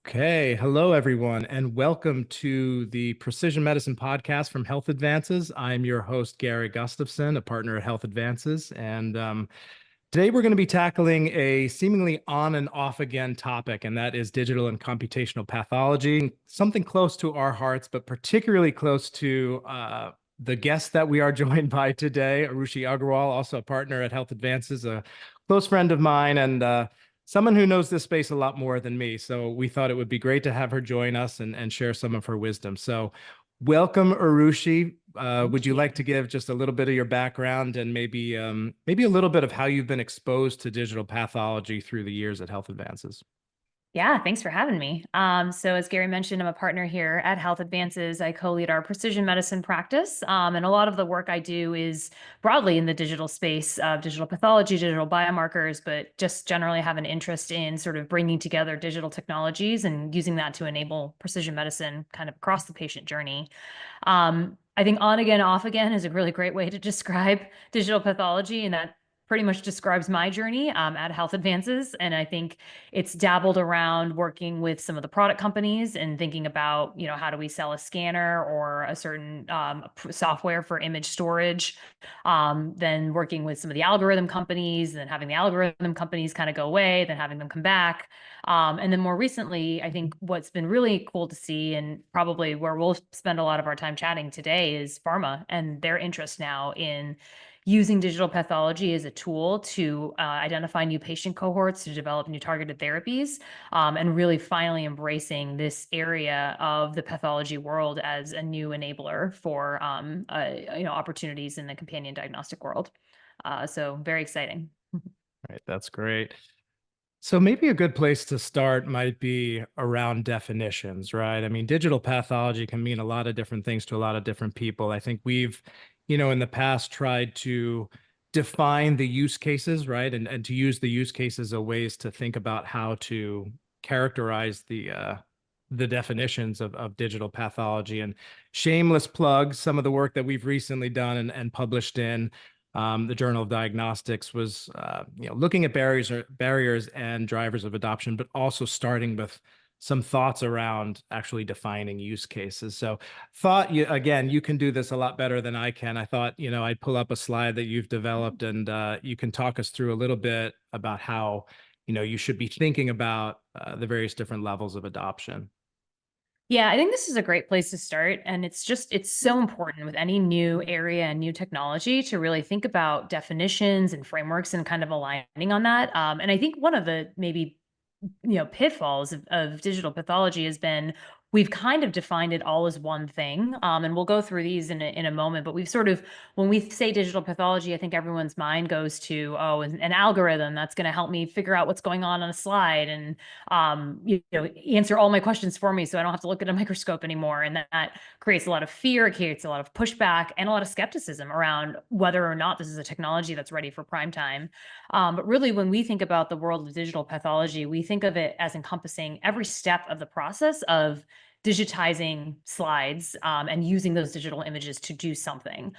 Okay. Hello, everyone, and welcome to the Precision Medicine Podcast from Health Advances. I'm your host, Gary Gustafson, a partner at Health Advances. And today we're going to be tackling a seemingly on and off again topic, and that is digital and computational pathology, something close to our hearts, but particularly close to the guest that we are joined by today, Arushi Agarwal, also a partner at Health Advances, a close friend of mine, and someone who knows this space a lot more than me. So we thought it would be great to have her join us and share some of her wisdom. So welcome, Arushi. Would Thank you you. like to give just a little bit of your background and maybe a little bit of how you've been exposed to digital pathology through the years at Health Advances? Yeah, thanks for having me. So as Gary mentioned, I'm a partner here at Health Advances. I co-lead our precision medicine practice. And a lot of the work I do is broadly in the digital space of digital pathology, digital biomarkers, but just generally have an interest in sort of bringing together digital technologies and using that to enable precision medicine kind of across the patient journey. I think on again, off again is a really great way to describe digital pathology, and that pretty much describes my journey at Health Advances. And I think it's dabbled around working with some of the product companies and thinking about, how do we sell a scanner or a certain software for image storage, then working with some of the algorithm companies, then having the algorithm companies kind of go away, then having them come back. And then more recently, I think what's been really cool to see, and probably where we'll spend a lot of our time chatting today, is pharma and their interest now in using digital pathology as a tool to identify new patient cohorts, to develop new targeted therapies, and really finally embracing this area of the pathology world as a new enabler for opportunities in the companion diagnostic world. So very exciting. Right, that's great. So maybe a good place to start might be around definitions, right? I mean, digital pathology can mean a lot of different things to a lot of different people. I think we've, in the past tried to define the use cases, right? And to use the use cases as ways to think about how to characterize the definitions of digital pathology. And shameless plug, some of the work that we've recently done and published in the Journal of Diagnostics was, looking at barriers and drivers of adoption, but also starting with some thoughts around actually defining use cases. So thought you can do this a lot better than I can. I thought, I'd pull up a slide that you've developed and you can talk us through a little bit about how, you should be thinking about the various different levels of adoption. Yeah, I think this is a great place to start. And it's so important with any new area and new technology to really think about definitions and frameworks and kind of aligning on that. And I think one of the maybe pitfalls of digital pathology has been we've kind of defined it all as one thing, and we'll go through these in a moment, but we've sort of, when we say digital pathology, I think everyone's mind goes to, oh, an algorithm that's going to help me figure out what's going on a slide and answer all my questions for me so I don't have to look at a microscope anymore. And that creates a lot of fear, it creates a lot of pushback and a lot of skepticism around whether or not this is a technology that's ready for prime time. But really, when we think about the world of digital pathology, we think of it as encompassing every step of the process of digitizing slides and using those digital images to do something.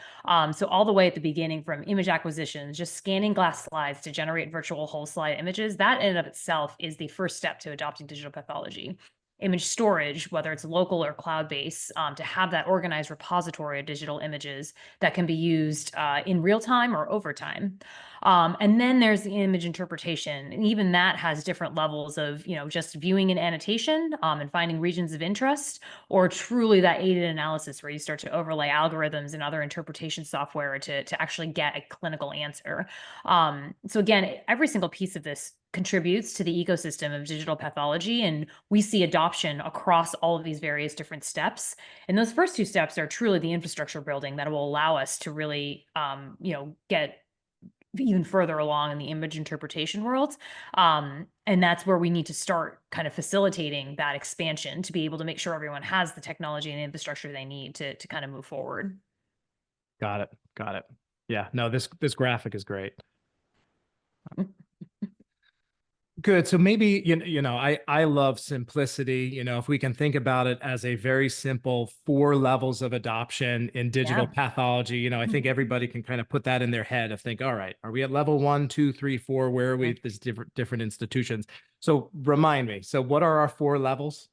So all the way at the beginning, from image acquisition, just scanning glass slides to generate virtual whole slide images, that in and of itself is the first step to adopting digital pathology. Image storage, whether it's local or cloud-based, to have that organized repository of digital images that can be used in real time or over time. And then there's the image interpretation. And even that has different levels of, just viewing an annotation and finding regions of interest, or truly that aided analysis where you start to overlay algorithms and other interpretation software to actually get a clinical answer. So again, every single piece of this contributes to the ecosystem of digital pathology. And we see adoption across all of these various different steps. And those first two steps are truly the infrastructure building that will allow us to really, get even further along in the image interpretation world. And that's where we need to start kind of facilitating that expansion to be able to make sure everyone has the technology and infrastructure they need to kind of move forward. Got it. Got it. Yeah, no, this graphic is great. Good. So maybe I love simplicity. If we can think about it as a very simple four levels of adoption in digital Yeah. pathology, I think Mhm. everybody can kind of put that in their head of think, all right, are we at level one, two, three, four? Where are we? Mhm. There's different institutions. So remind me. So what are our four levels?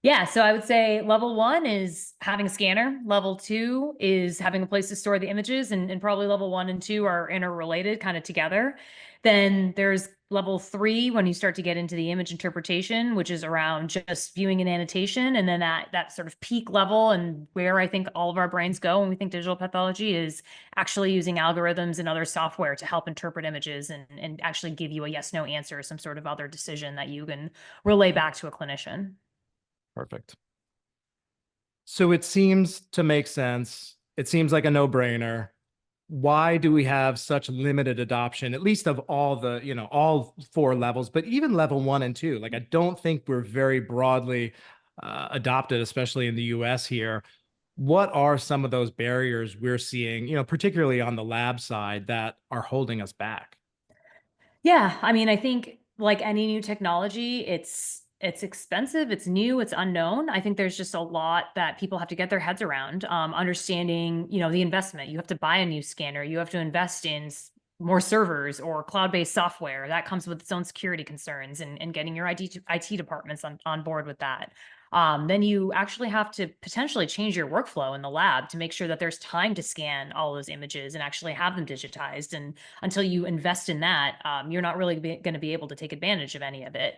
Yeah, so I would say level one is having a scanner. Level two is having a place to store the images, and probably level one and two are interrelated kind of together. Then there's level three when you start to get into the image interpretation, which is around just viewing an annotation. And then that sort of peak level and where I think all of our brains go when we think digital pathology is actually using algorithms and other software to help interpret images and actually give you a yes, no answer, some sort of other decision that you can relay back to a clinician. Perfect. So it seems to make sense. It seems like a no-brainer. Why do we have such limited adoption, at least of all four levels, but even level one and two? Like, I don't think we're very broadly adopted, especially in the US here. What are some of those barriers we're seeing, particularly on the lab side, that are holding us back? Yeah, I mean, I think like any new technology, it's expensive, it's new, it's unknown. I think there's just a lot that people have to get their heads around. Understanding, the investment. You have to buy a new scanner. You have to invest in more servers or cloud-based software. That comes with its own security concerns and getting your IT departments on board with that. Then you actually have to potentially change your workflow in the lab to make sure that there's time to scan all those images and actually have them digitized. And until you invest in that, you're not really going to be able to take advantage of any of it.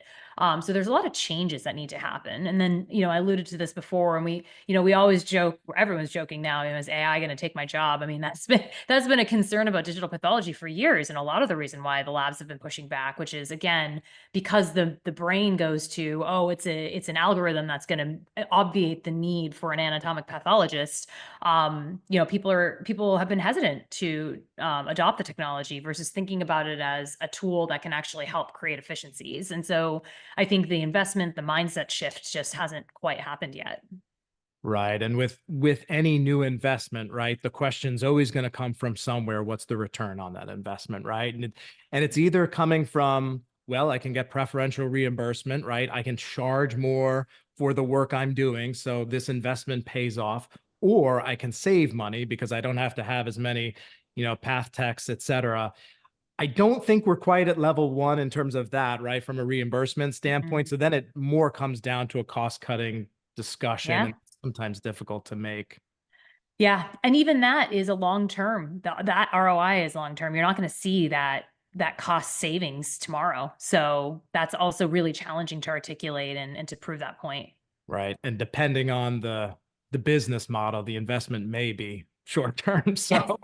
So there's a lot of changes that need to happen. And then, I alluded to this before, and we always joke, everyone's joking now, is AI going to take my job? I mean, that's been a concern about digital pathology for years, and a lot of the reason why the labs have been pushing back, which is again because the brain goes to, oh, it's an algorithm that's going to obviate the need for an anatomic pathologist. People have been hesitant to adopt the technology versus thinking about it as a tool that can actually help create efficiencies. And so I think the investment, the mindset shift just hasn't quite happened yet. Right. And with any new investment, right, the question's always going to come from somewhere. What's the return on that investment, right? And it's either coming from, well, I can get preferential reimbursement, right? I can charge more for the work I'm doing, so this investment pays off, or I can save money because I don't have to have as many, path techs, et cetera. I don't think we're quite at level one in terms of that, right? From a reimbursement standpoint. Mhm. So then it more comes down to a cost cutting discussion, Yeah. and sometimes difficult to make. Yeah, and even that is a long term. That ROI is long term. You're not going to see that cost savings tomorrow. So that's also really challenging to articulate and to prove that point. Right. And depending on the business model, the investment may be short term. Yes, So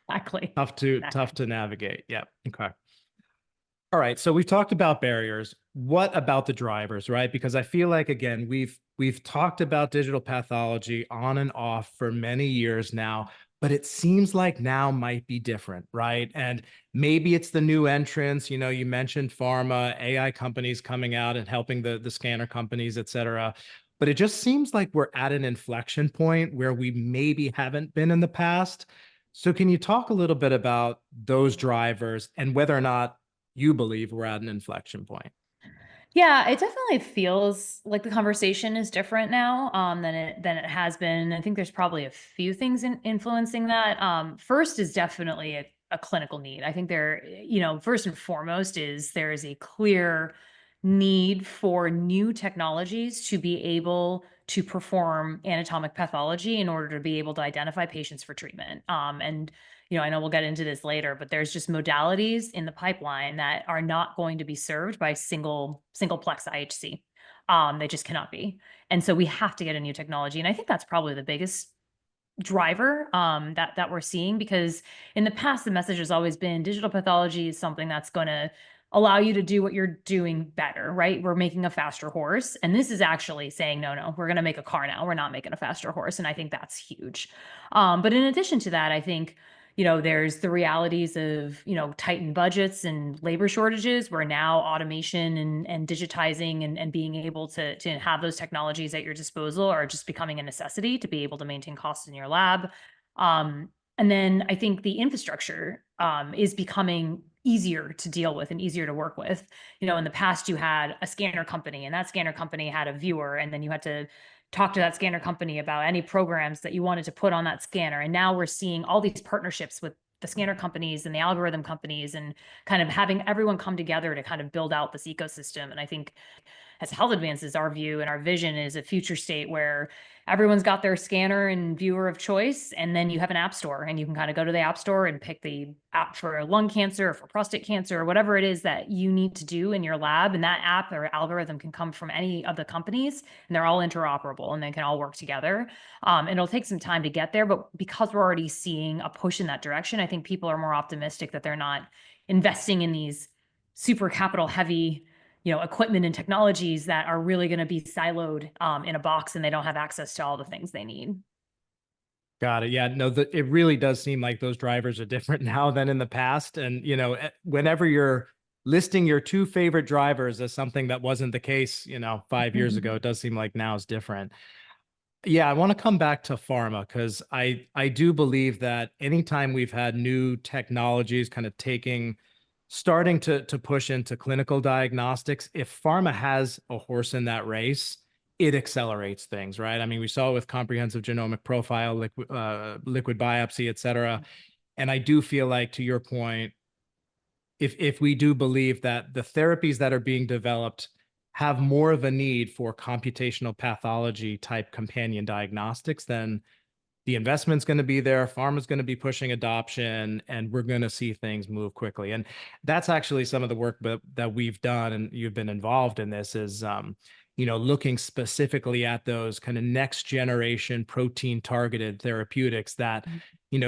exactly. tough Exactly. to navigate. Yeah. Okay. All right, so we've talked about barriers. What about the drivers, right? Because I feel like again, we've talked about digital pathology on and off for many years now, but it seems like now might be different, right? And maybe it's the new entrants, you mentioned pharma, AI companies coming out and helping the scanner companies, et cetera. But it just seems like we're at an inflection point where we maybe haven't been in the past. So can you talk a little bit about those drivers and whether or not you believe we're at an inflection point? Yeah, it definitely feels like the conversation is different now than it has been. I think there's probably a few things influencing that. First is definitely a clinical need. I think first and foremost is there is a clear need for new technologies to be able to perform anatomic pathology in order to be able to identify patients for treatment. And I know we'll get into this later, but there's just modalities in the pipeline that are not going to be served by singleplex IHC. They just cannot be. And so we have to get a new technology. And I think that's probably the biggest driver that we're seeing, because in the past the message has always been digital pathology is something that's going to allow you to do what you're doing better, right? We're making a faster horse, and this is actually saying no, we're going to make a car now, we're not making a faster horse. And I think that's huge. But in addition to that, I think there's the realities of tightened budgets and labor shortages, where now automation and digitizing and being able to have those technologies at your disposal are just becoming a necessity to be able to maintain costs in your lab. And then I think the infrastructure is becoming easier to deal with and easier to work with. In the past, you had a scanner company, and that scanner company had a viewer, and then you had to talk to that scanner company about any programs that you wanted to put on that scanner. And now we're seeing all these partnerships with the scanner companies and the algorithm companies, and kind of having everyone come together to kind of build out this ecosystem. And I think as health advances, our view and our vision is a future state where everyone's got their scanner and viewer of choice, and then you have an app store, and you can kind of go to the app store and pick the app for lung cancer or for prostate cancer or whatever it is that you need to do in your lab. And that app or algorithm can come from any of the companies, and they're all interoperable, and they can all work together. And it'll take some time to get there, but because we're already seeing a push in that direction, I think people are more optimistic that they're not investing in these super capital heavy equipment and technologies that are really going to be siloed in a box, and they don't have access to all the things they need. Got it. Yeah, no, it really does seem like those drivers are different now than in the past. And, whenever you're listing your two favorite drivers as something that wasn't the case, 5 years ago, it does seem like now is different. Yeah, I want to come back to pharma because I do believe that anytime we've had new technologies kind of starting to push into clinical diagnostics, if pharma has a horse in that race, it accelerates things, right? I mean, we saw it with comprehensive genomic profile, liquid biopsy, et cetera. And I do feel like, to your point, if we do believe that the therapies that are being developed have more of a need for computational pathology type companion diagnostics, then the investment's going to be there, pharma's going to be pushing adoption, and we're going to see things move quickly. And that's actually some of the work that we've done, and you've been involved in this, is looking specifically at those kind of next generation protein targeted therapeutics that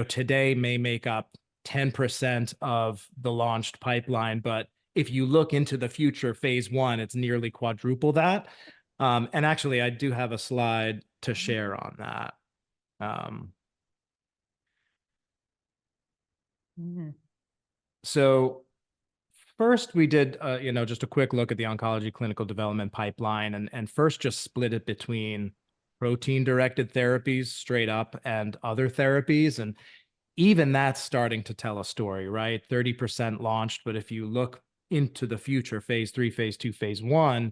today may make up 10% of the launched pipeline, but if you look into the future, phase one, it's nearly quadruple that. And actually, I do have a slide to share on that. So first we did, just a quick look at the oncology clinical development pipeline, and first just split it between protein-directed therapies straight up and other therapies. And even that's starting to tell a story, right? 30% launched, but if you look into the future, phase three, phase two, phase one,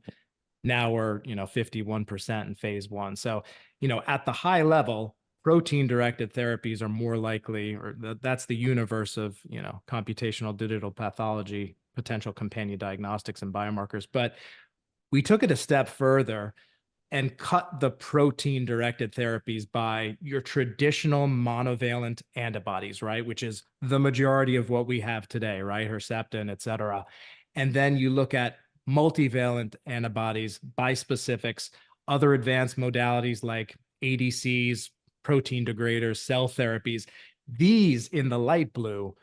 now we're 51% in phase one. So at the high level, protein directed therapies are more likely, or that's the universe of computational digital pathology, potential companion diagnostics and biomarkers. But we took it a step further and cut the protein directed therapies by your traditional monovalent antibodies, right? Which is the majority of what we have today, right? Herceptin, et cetera. And then you look at multivalent antibodies, bispecifics, other advanced modalities like ADCs, protein degraders, cell therapies. These in the light blue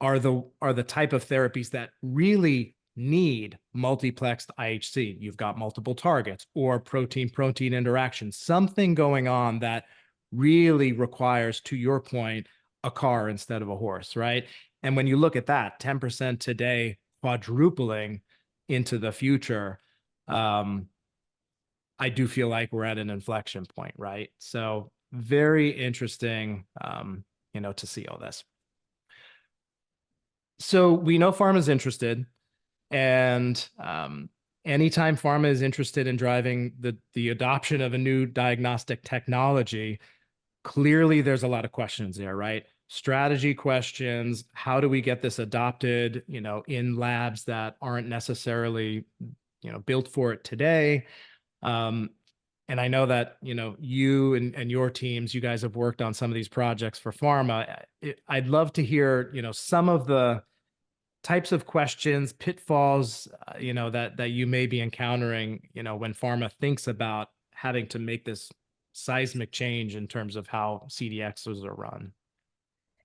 are the type of therapies that really need multiplexed IHC. You've got multiple targets or protein-protein interactions, something going on that really requires, to your point, a car instead of a horse, right? And when you look at that, 10% today, quadrupling into the future, I do feel like we're at an inflection point, right? So very interesting, to see all this. So we know pharma's interested, and anytime pharma is interested in driving the adoption of a new diagnostic technology, clearly there's a lot of questions there, right? Strategy questions. How do we get this adopted, in labs that aren't necessarily, built for it today? And I know that, you and your teams, you guys have worked on some of these projects for pharma. I'd love to hear, some of the types of questions, pitfalls, that you may be encountering, when pharma thinks about having to make this seismic change in terms of how CDXs are run.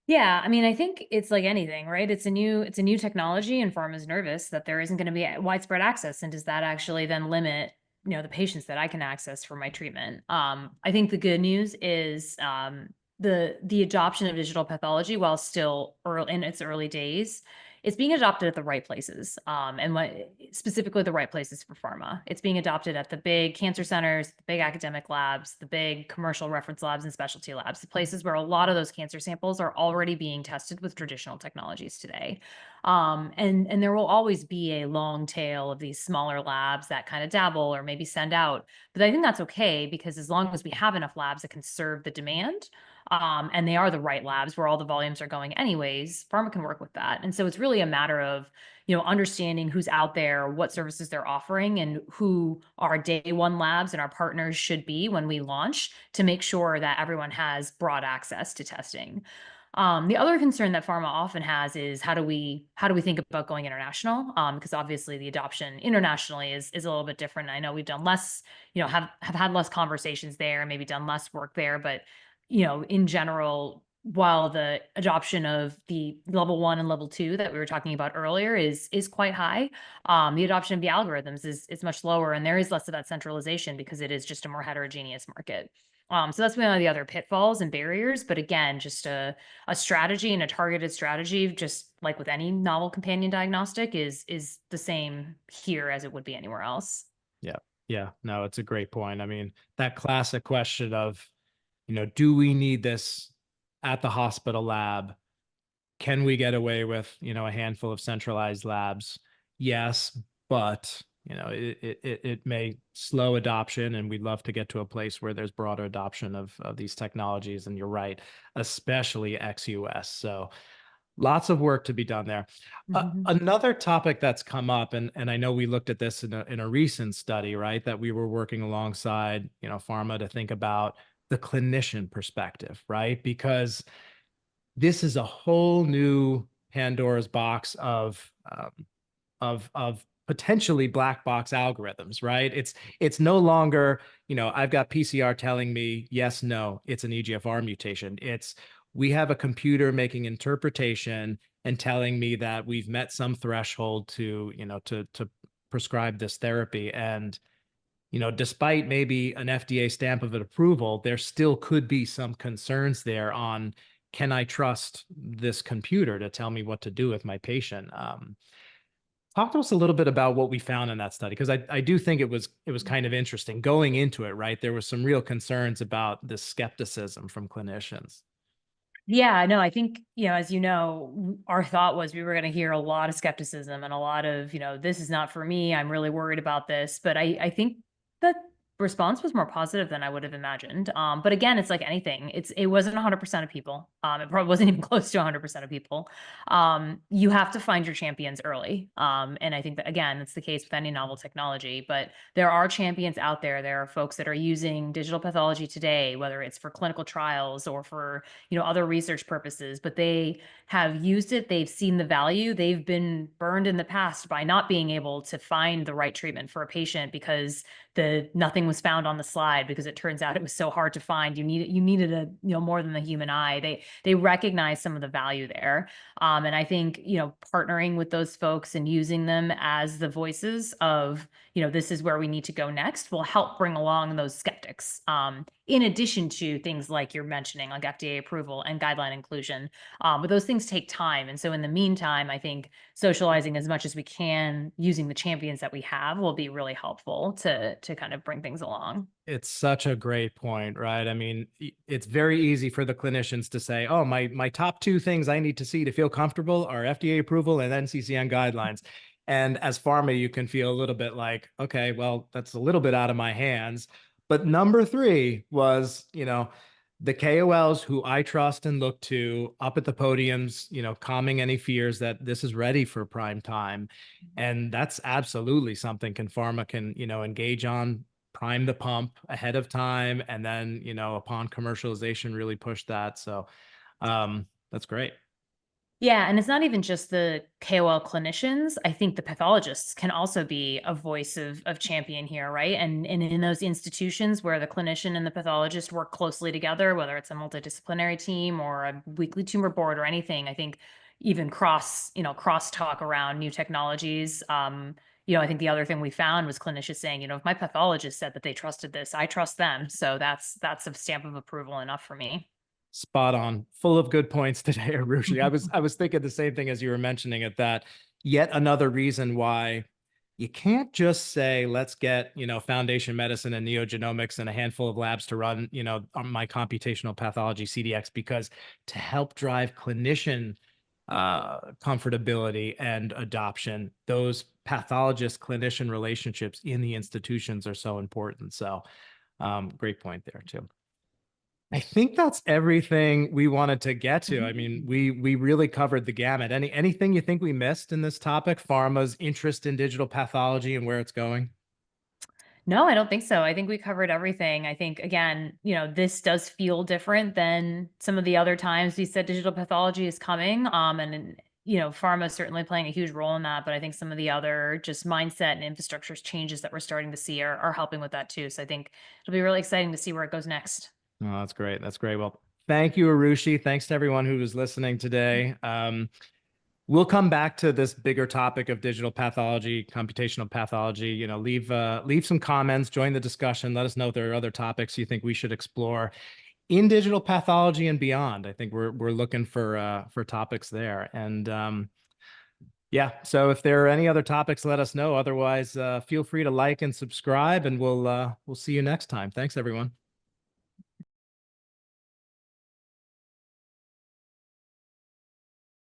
Yeah, I mean, I think it's like anything, right? It's a new technology, and pharma's nervous that there isn't going to be widespread access. And does that actually then limit, the patients that I can access for my treatment? I think the good news is the adoption of digital pathology, while still early in its early days, it's being adopted at the right places, and specifically the right places for pharma. It's being adopted at the big cancer centers, the big academic labs, the big commercial reference labs and specialty labs, the places where a lot of those cancer samples are already being tested with traditional technologies today. And there will always be a long tail of these smaller labs that kind of dabble or maybe send out. But I think that's okay because as long as we have enough labs that can serve the demand, and they are the right labs where all the volumes are going anyways, pharma can work with that. And so it's really a matter of, understanding who's out there, what services they're offering, and who our day one labs and our partners should be when we launch to make sure that everyone has broad access to testing. The other concern that pharma often has is how do we think about going international? Because obviously the adoption internationally is a little bit different. I know we've done less, have had less conversations there, maybe done less work there, but in general, while the adoption of the level 1 and level 2 that we were talking about earlier is quite high, the adoption of the algorithms is much lower, and there is less of that centralization because it is just a more heterogeneous market. So that's one of the other pitfalls and barriers. But again, just a strategy and a targeted strategy, just like with any novel companion diagnostic, is the same here as it would be anywhere else. Yeah. Yeah. No, it's a great point. I mean, that classic question of, do we need this at the hospital lab? Can we get away with, a handful of centralized labs? Yes, but it may slow adoption, and we'd love to get to a place where there's broader adoption of these technologies. And you're right, especially ex-US. So lots of work to be done there. Mhm. Another topic that's come up, and I know we looked at this in a recent study, right? That we were working alongside, pharma to think about the clinician perspective, right? Because this is a whole new Pandora's box of potentially black box algorithms, right? It's no longer, I've got PCR telling me yes, no, it's an EGFR mutation. It's we have a computer making interpretation and telling me that we've met some threshold to, to prescribe this therapy. And despite maybe an FDA stamp of approval, there still could be some concerns there on, can I trust this computer to tell me what to do with my patient? Talk to us a little bit about what we found in that study, because I do think it was kind of interesting going into it, right? There was some real concerns about the skepticism from clinicians. Yeah, no, I think, as our thought was we were going to hear a lot of skepticism and a lot of, this is not for me. I'm really worried about this. But I think the response was more positive than I would have imagined. But again, it's like anything. It wasn't 100% of people. It probably wasn't even close to 100% of people. You have to find your champions early. And I think that, again, it's the case with any novel technology, but there are champions out there. There are folks that are using digital pathology today, whether it's for clinical trials or for other research purposes, but they have used it, they've seen the value, they've been burned in the past by not being able to find the right treatment for a patient because the nothing was found on the slide, because it turns out it was so hard to find. You needed a more than the human eye. They recognize some of the value there. And I think partnering with those folks and using them as the voices of this is where we need to go next will help bring along those skeptics. In addition to things like you're mentioning, like FDA approval and guideline inclusion. But those things take time. And so in the meantime, I think socializing as much as we can using the champions that we have will be really helpful to kind of bring things along. It's such a great point, right? I mean, it's very easy for the clinicians to say, "Oh, my top two things I need to see to feel comfortable are FDA approval and NCCN guidelines." And as pharma, you can feel a little bit like, "Okay, well, that's a little bit out of my hands." But number three was, the KOLs who I trust and look to up at the podiums, calming any fears that this is ready for prime time. And that's absolutely something pharma can, engage on, prime the pump ahead of time, and then upon commercialization really push that. So that's great. Yeah, and it's not even just the KOL clinicians. I think the pathologists can also be a voice of champion here, right? And in those institutions where the clinician and the pathologist work closely together, whether it's a multidisciplinary team or a weekly tumor board or anything, I think even cross talk around new technologies. I think the other thing we found was clinicians saying, if my pathologist said that they trusted this, I trust them. So that's a stamp of approval enough for me. Spot on. Full of good points today, Arushi. I was thinking the same thing as you were mentioning it, that yet another reason why you can't just say, let's get, foundation medicine and neogenomics and a handful of labs to run, on my computational pathology CDX, because to help drive clinician comfortability and adoption, those pathologist clinician relationships in the institutions are so important. So great point there too. I think that's everything we wanted to get to. I mean, we really covered the gamut. Anything you think we missed in this topic? Pharma's interest in digital pathology and where it's going? No, I don't think so. I think we covered everything. I think, again, this does feel different than some of the other times we said digital pathology is coming. Pharma is certainly playing a huge role in that. But I think some of the other just mindset and infrastructure changes that we're starting to see are helping with that too. So I think it'll be really exciting to see where it goes next. Oh, that's great. That's great. Well, thank you, Arushi. Thanks to everyone who was listening today. We'll come back to this bigger topic of digital pathology, computational pathology. Leave some comments, join the discussion. Let us know if there are other topics you think we should explore in digital pathology and beyond. I think we're looking for topics there. And yeah, so if there are any other topics, let us know. Otherwise, feel free to like and subscribe, and we'll see you next time. Thanks, everyone.